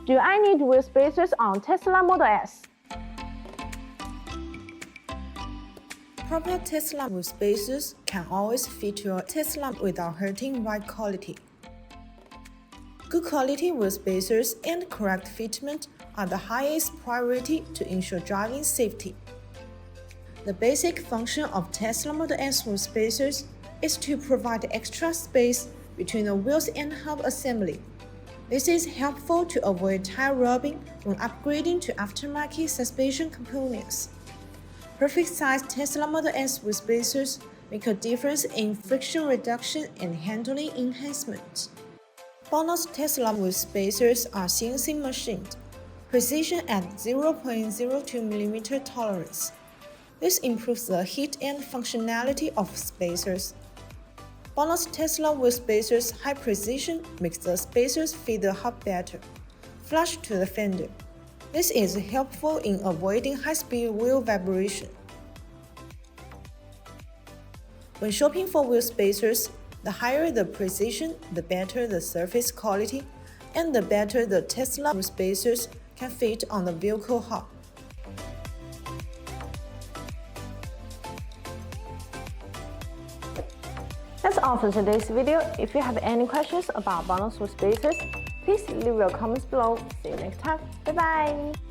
Do I need wheel spacers on Tesla Model S? Proper Tesla wheel spacers can always fit your Tesla without hurting ride quality. Good quality wheel spacers and correct fitment are the highest priority to ensure driving safety. The basic function of Tesla Model S wheel spacers is to provide extra space between the wheels and hub assembly. This is helpful to avoid tire rubbing when upgrading to aftermarket suspension components. Perfect-sized Tesla Model S wheel spacers make a difference in friction reduction and handling enhancement. BONOSS Tesla wheel spacers are CNC machined, precision at 0.02mm tolerance. This improves the heat and functionality of spacers. BONOSS Tesla wheel spacers' high precision makes the spacers fit the hub better, flush to the fender. This is helpful in avoiding high-speed wheel vibration. When shopping for wheel spacers, the higher the precision, the better the surface quality, and the better the Tesla wheel spacers can fit on the vehicle hub. That's all for today's video. If you have any questions about BONOSS wheel spacers, please leave your comments below. See you next time. Bye bye!